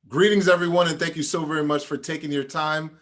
Greetings, everyone, and thank you so very much for taking your time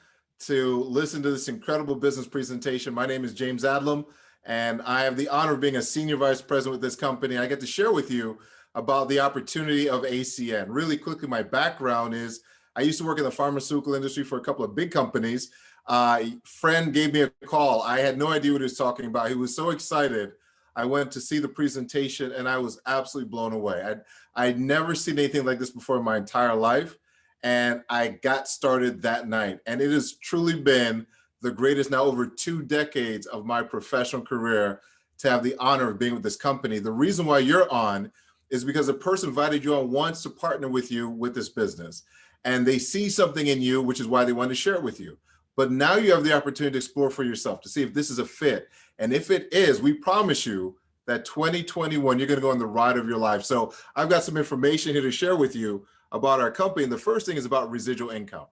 to listen to this incredible business presentation. My name is James Adlam, and I have the honor of being a senior vice president with this company. I get to share with you about the opportunity of ACN. Really quickly, my background is I used to work in the pharmaceutical industry for a couple of big companies. A friend gave me a call. I had no idea what he was talking about. He was so excited. I went to see the presentation, and I was absolutely blown away. I'd never seen anything like this before in my entire life. And I got started that night. And it has truly been the greatest now over 2 decades of my professional career to have the honor of being with this company. The reason why you're on is because the person invited you on wants to partner with you with this business. And they see something in you, which is why they want to share it with you. But now you have the opportunity to explore for yourself to see if this is a fit. And if it is, we promise you that 2021, you're going to go on the ride of your life. So I've got some information here to share with you about our company. And the first thing is about residual income.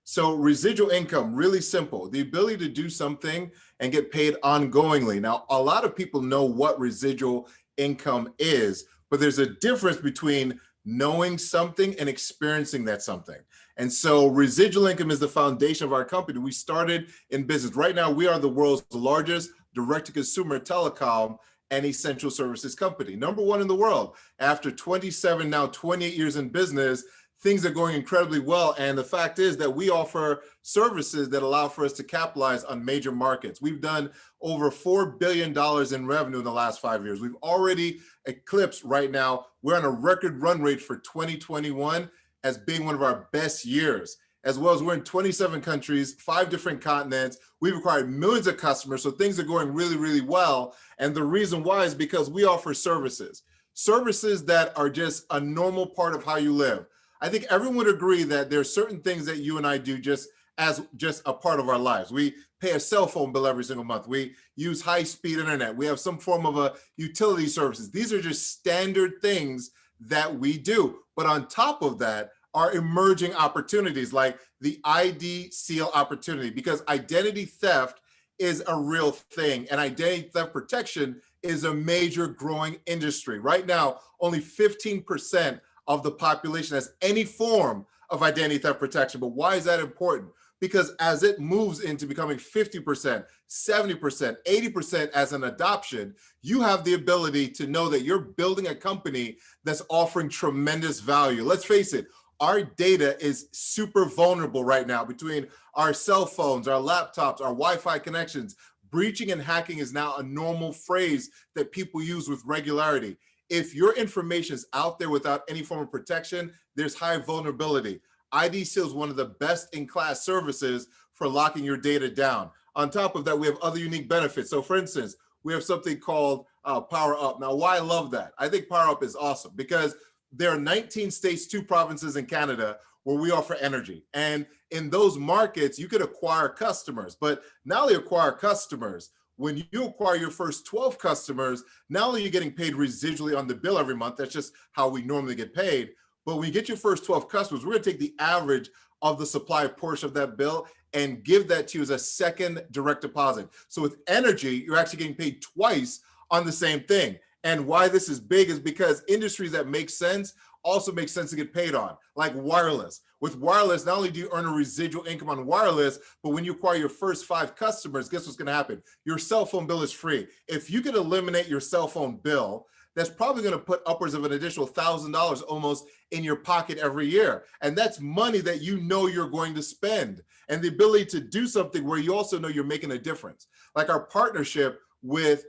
So residual income, really simple, the ability to do something and get paid ongoingly. Now, a lot of people know what residual income is, but there's a difference between knowing something and experiencing that something. And so residual income is the foundation of our company. We started in business. Right now, we are the world's largest direct-to-consumer telecom and essential services company. Number one in the world. After 27, now 28 years in business, things are going incredibly well. And the fact is that we offer services that allow for us to capitalize on major markets. We've done over $4 billion in revenue in the last 5 years. We've already eclipsed right now. We're on a record run rate for 2021 as being one of our best years. As well as we're in 27 countries, 5 different continents. We've acquired millions of customers, so things are going really, really well. And the reason why is because we offer services that are just a normal part of how you live. I think everyone would agree that there are certain things that you and I do just as a part of our lives. We pay a cell phone bill every single month. We use high-speed internet. We have some form of a utility services. These are just standard things that we do. But on top of that, are emerging opportunities like the ID seal opportunity, because identity theft is a real thing and identity theft protection is a major growing industry. Right now, only 15% of the population has any form of identity theft protection. But why is that important? Because as it moves into becoming 50%, 70%, 80% as an adoption, you have the ability to know that you're building a company that's offering tremendous value. Let's face it, our data is super vulnerable right now between our cell phones, our laptops, our Wi-Fi connections. Breaching and hacking is now a normal phrase that people use with regularity. If your information is out there without any form of protection, there's high vulnerability. ID Seal is one of the best in class services for locking your data down. On top of that, we have other unique benefits. So for instance, we have something called Power Up. Now, why I love that? I think Power Up is awesome because there are 19 states, 2 provinces in Canada where we offer energy. And in those markets, you could acquire customers, but not only acquire customers, when you acquire your first 12 customers, not only are you getting paid residually on the bill every month, that's just how we normally get paid, but when you get your first 12 customers, we're gonna take the average of the supply portion of that bill and give that to you as a second direct deposit. So with energy, you're actually getting paid twice on the same thing. And why this is big is because industries that make sense also make sense to get paid on, like wireless. With wireless, not only do you earn a residual income on wireless, but when you acquire your first 5 customers, guess what's gonna happen? Your cell phone bill is free. If you can eliminate your cell phone bill, that's probably gonna put upwards of an additional $1,000 almost in your pocket every year. And that's money that you know you're going to spend. And the ability to do something where you also know you're making a difference. Like our partnership with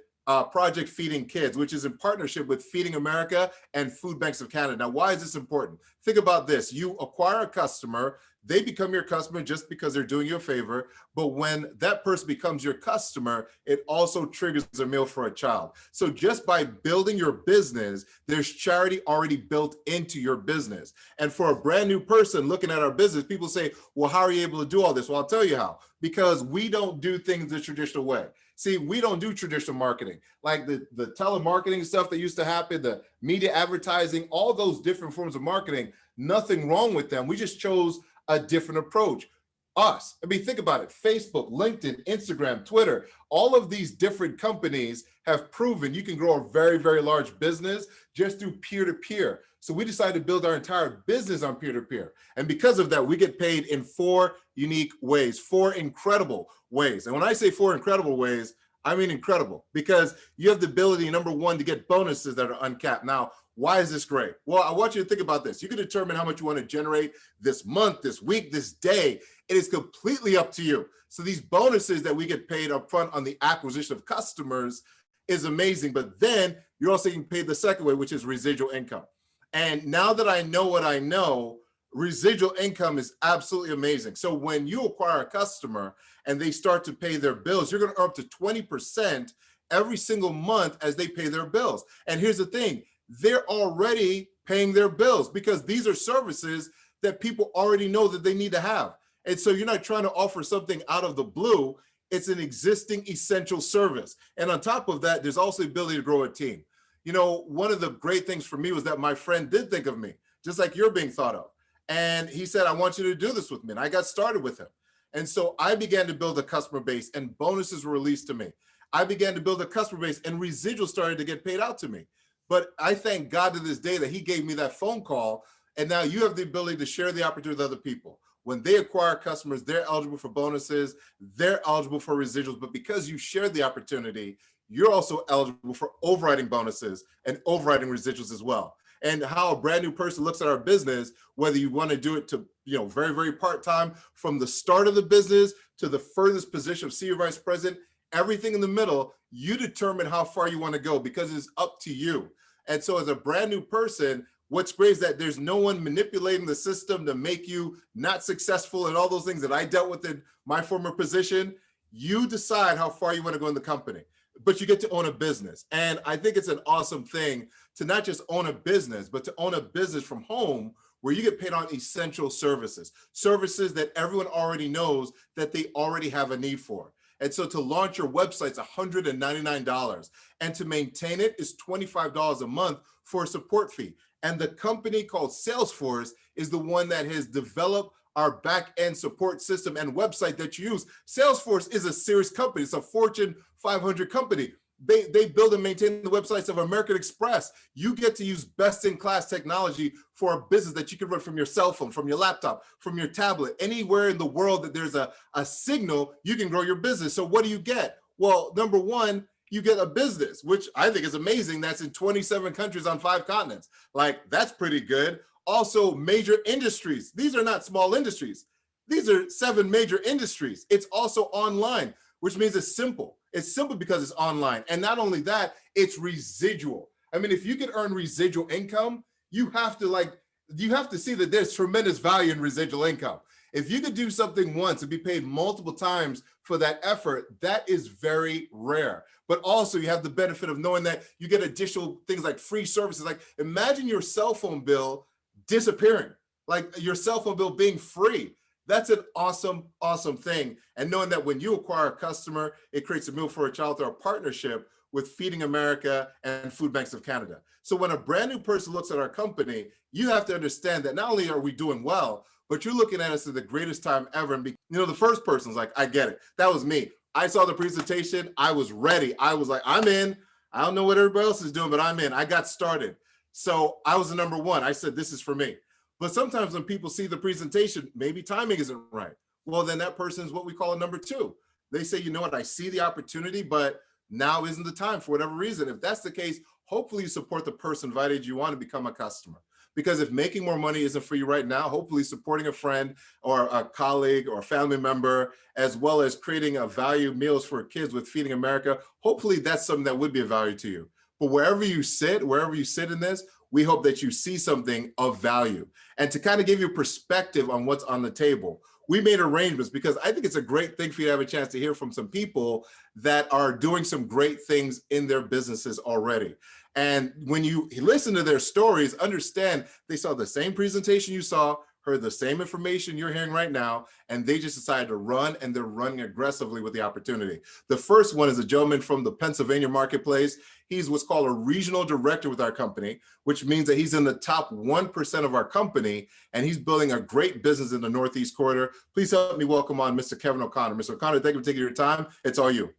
Project Feeding Kids, which is in partnership with Feeding America and Food Banks of Canada. Now, why is this important? Think about this. You acquire a customer, they become your customer just because they're doing you a favor. But when that person becomes your customer, it also triggers a meal for a child. So just by building your business, there's charity already built into your business. And for a brand new person looking at our business, people say, well, how are you able to do all this? Well, I'll tell you how, because we don't do things the traditional way. See, we don't do traditional marketing, like the telemarketing stuff that used to happen, the media advertising, all those different forms of marketing, nothing wrong with them. We just chose a different approach. us. I mean, think about it. Facebook, LinkedIn, Instagram, Twitter, all of these different companies have proven you can grow a very, very large business just through peer-to-peer. So we decided to build our entire business on peer-to-peer. And because of that, we get paid in 4 unique ways, 4 incredible ways. And when I say 4 incredible ways, I mean incredible, because you have the ability, number one, to get bonuses that are uncapped. Now, why is this great? Well, I want you to think about this. You can determine how much you want to generate this month, this week, this day. It is completely up to you. So these bonuses that we get paid up front on the acquisition of customers is amazing. But then you're also getting paid the second way, which is residual income. And now that I know what I know, residual income is absolutely amazing. So when you acquire a customer and they start to pay their bills, you're going to earn up to 20% every single month as they pay their bills. And here's the thing, they're already paying their bills because these are services that people already know that they need to have. And so you're not trying to offer something out of the blue. It's an existing essential service. And on top of that, there's also the ability to grow a team. You know, one of the great things for me was that my friend did think of me, just like you're being thought of. And he said, I want you to do this with me. And I got started with him. And so I began to build a customer base and bonuses were released to me. I began to build a customer base and residuals started to get paid out to me. But I thank God to this day that he gave me that phone call. And now you have the ability to share the opportunity with other people. When they acquire customers, they're eligible for bonuses, they're eligible for residuals. But because you shared the opportunity, you're also eligible for overriding bonuses and overriding residuals as well. And how a brand new person looks at our business, whether you want to do it to, very, very part-time, from the start of the business to the furthest position of senior vice president, everything in the middle, you determine how far you want to go because it's up to you. And so as a brand new person, what's great is that there's no one manipulating the system to make you not successful and all those things that I dealt with in my former position. You decide how far you want to go in the company, but you get to own a business. And I think it's an awesome thing to not just own a business, but to own a business from home where you get paid on essential services, services that everyone already knows that they already have a need for. And so to launch your website is $199, and to maintain it is $25 a month for a support fee. And the company called Salesforce is the one that has developed our back-end support system and website that you use. Salesforce is a serious company. It's a Fortune 500 company. They build and maintain the websites of American Express. You get to use best-in-class technology for a business that you can run from your cell phone, from your laptop, from your tablet, anywhere in the world that there's a signal, you can grow your business. So what do you get? Well, number one, you get a business, which I think is amazing. That's in 27 countries on 5 continents. Like, that's pretty good. Also, major industries. These are not small industries. These are 7 major industries. It's also online, which means it's simple. It's simple because it's online. And not only that, it's residual. I mean, if you can earn residual income, you have to see that there's tremendous value in residual income. If you could do something once and be paid multiple times for that effort, that is very rare. But also you have the benefit of knowing that you get additional things like free services. Like, imagine your cell phone bill disappearing, like your cell phone bill being free. That's an awesome, awesome thing. And knowing that when you acquire a customer, it creates a meal for a child through a partnership with Feeding America and Food Banks of Canada. So when a brand new person looks at our company, you have to understand that not only are we doing well, but you're looking at us at the greatest time ever. And the first person's like, I get it. That was me. I saw the presentation. I was ready. I was like, I'm in. I don't know what everybody else is doing, but I'm in. I got started. So I was the number one. I said, this is for me. But sometimes when people see the presentation, maybe timing isn't right. Well, then that person is what we call a number 2. They say, you know what, I see the opportunity, but now isn't the time for whatever reason. If that's the case, hopefully you support the person invited you on to become a customer. Because if making more money isn't for you right now, hopefully supporting a friend or a colleague or a family member, as well as creating a value meals for kids with Feeding America, hopefully that's something that would be of value to you. But wherever you sit in this, we hope that you see something of value. And to kind of give you perspective on what's on the table, we made arrangements because I think it's a great thing for you to have a chance to hear from some people that are doing some great things in their businesses already. And when you listen to their stories, understand they saw the same presentation you saw, heard the same information you're hearing right now, and they just decided to run, and they're running aggressively with the opportunity. The first one is a gentleman from the Pennsylvania marketplace. He's what's called a regional director with our company, which means that he's in the top 1% of our company, and he's building a great business in the Northeast corridor. Please help me welcome on Mr. Kevin O'Connor. Mr. O'Connor, thank you for taking your time. It's all you.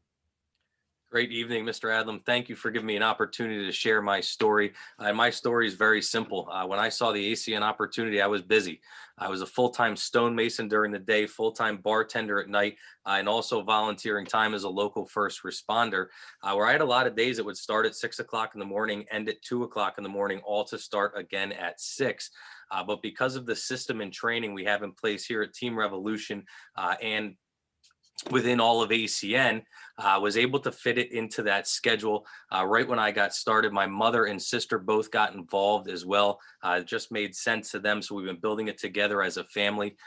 Great evening, Mr. Adlam. Thank you for giving me an opportunity to share my story. My story is very simple. When I saw the ACN opportunity, I was busy. I was a full-time stonemason during the day, full-time bartender at night, and also volunteering time as a local first responder, where I had a lot of days that would start at 6 o'clock in the morning, end at 2 o'clock in the morning, all to start again at 6. But because of the system and training we have in place here at Team Revolution and within all of ACN, was able to fit it into that schedule. Right when I got started, my mother and sister both got involved as well. It just made sense to them. So we've been building it together as a family.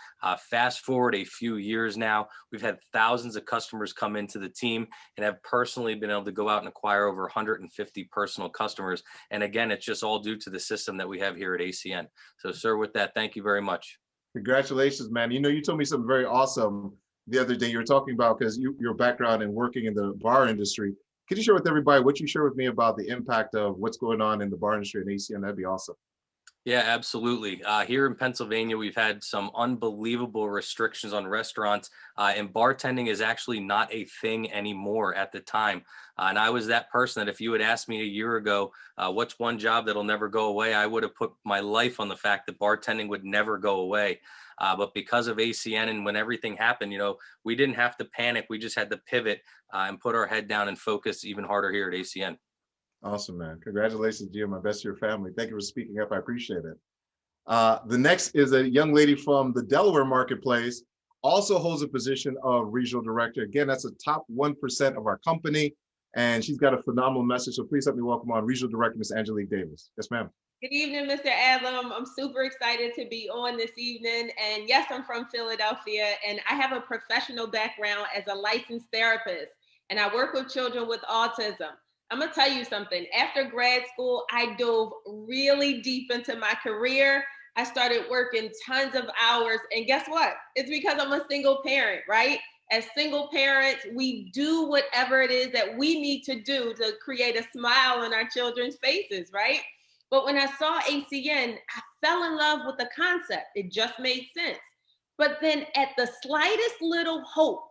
Fast forward a few years now, we've had thousands of customers come into the team and have personally been able to go out and acquire over 150 personal customers. And again, it's just all due to the system that we have here at ACN. So sir, with that, thank you very much. Congratulations, man. You told me something very awesome the other day. You were talking about, because your background in working in the bar industry. Could you share with everybody what you share with me about the impact of what's going on in the bar industry in ACN? That'd be awesome. Yeah, absolutely. Here in Pennsylvania, we've had some unbelievable restrictions on restaurants, and bartending is actually not a thing anymore at the time. And I was that person that if you had asked me a year ago, what's one job that'll never go away, I would have put my life on the fact that bartending would never go away. But because of ACN and when everything happened, we didn't have to panic. We just had to pivot and put our head down and focus even harder here at ACN. Awesome, man. Congratulations, Jim. My best to your family. Thank you for speaking up. I appreciate it. The next is a young lady from the Delaware marketplace, also holds a position of regional director. Again, that's the top 1% of our company, and she's got a phenomenal message. So please help me welcome on regional director, Ms. Angelique Davis. Yes, ma'am. Good evening, Mr. Adlam. I'm super excited to be on this evening. And yes, I'm from Philadelphia, and I have a professional background as a licensed therapist, and I work with children with autism. I'm gonna tell you something. After grad school, I dove really deep into my career. I started working tons of hours, and guess what? It's because I'm a single parent, right? As single parents, we do whatever it is that we need to do to create a smile on our children's faces, right? But when I saw ACN, I fell in love with the concept. It just made sense. But then at the slightest little hope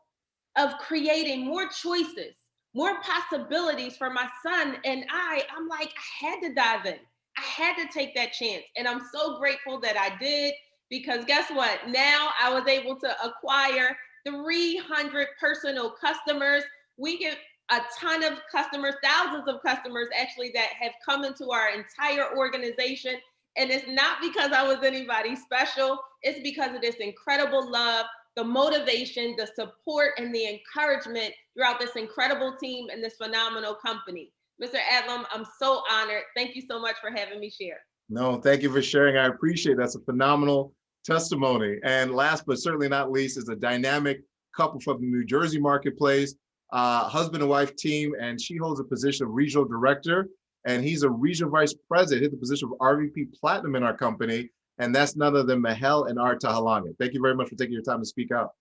of creating more choices, more possibilities for my son and I'm like, I had to dive in. I had to take that chance. And I'm so grateful that I did, because guess what? Now I was able to acquire 300 personal customers. We get a ton of customers, thousands of customers actually, that have come into our entire organization. And it's not because I was anybody special. It's because of this incredible love, the motivation, the support, and the encouragement throughout this incredible team and this phenomenal company. Mr. Adlam, I'm so honored. Thank you so much for having me share. No, thank you for sharing. I appreciate it. That's a phenomenal testimony. And last but certainly not least is a dynamic couple from the New Jersey marketplace, husband and wife team, and she holds a position of regional director, and he's a regional vice president, hit the position of RVP Platinum in our company, and that's none other than Mahel and Art Tahalanga. Thank you very much for taking your time to speak out.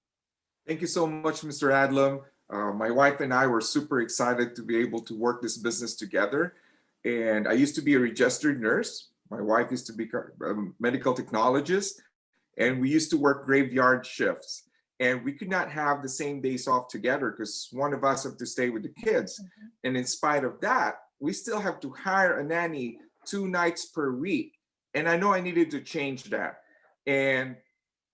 Thank you so much, Mr. Adlam. My wife and I were super excited to be able to work this business together. And I used to be a registered nurse. My wife used to be a medical technologist, and we used to work graveyard shifts. And we could not have the same days off together because one of us have to stay with the kids. And in spite of that, we still have to hire a nanny 2 nights per week. And I know I needed to change that. And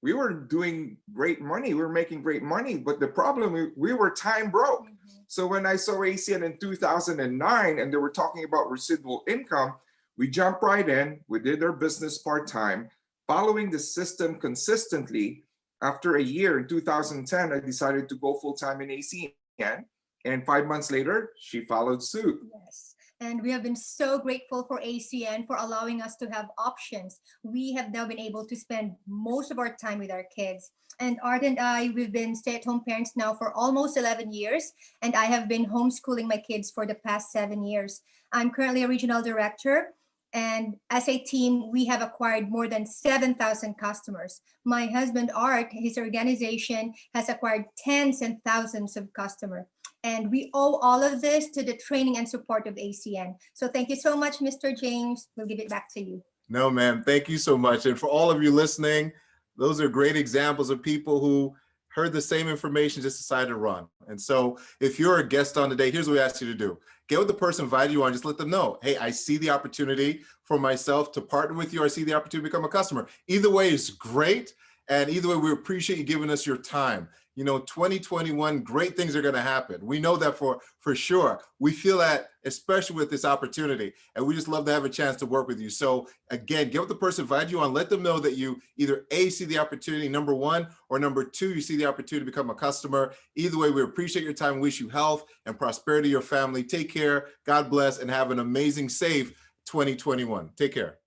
we were doing great money. We were making great money, but the problem, we were time broke. So when I saw ACN in 2009 and they were talking about residual income, we jumped right in. We did our business part-time, following the system consistently. After a year in 2010, I decided to go full-time in ACN. And 5 months later, she followed suit. Yes. And we have been so grateful for ACN for allowing us to have options. We have now been able to spend most of our time with our kids. And Art and I, we've been stay-at-home parents now for almost 11 years. And I have been homeschooling my kids for the past 7 years. I'm currently a regional director. And as a team, we have acquired more than 7,000 customers. My husband, Art, his organization has acquired tens and thousands of customers. And we owe all of this to the training and support of ACN. So thank you so much, Mr. James. We'll give it back to you. No, ma'am. Thank you so much. And for all of you listening, those are great examples of people who heard the same information, just decided to run. And so if you're a guest on today, here's what we ask you to do. Get with the person invited you on, just let them know, hey, I see the opportunity for myself to partner with you. I see the opportunity to become a customer. Either way is great. And either way, we appreciate you giving us your time. You know, 2021, great things are going to happen. We know that for sure. We feel that, especially with this opportunity, and we just love to have a chance to work with you. So again, get with the person invited you on, let them know that you either A, see the opportunity, number one, or number two, you see the opportunity to become a customer. Either way, we appreciate your time, wish you health and prosperity to your family. Take care, God bless, and have an amazing, safe 2021. Take care.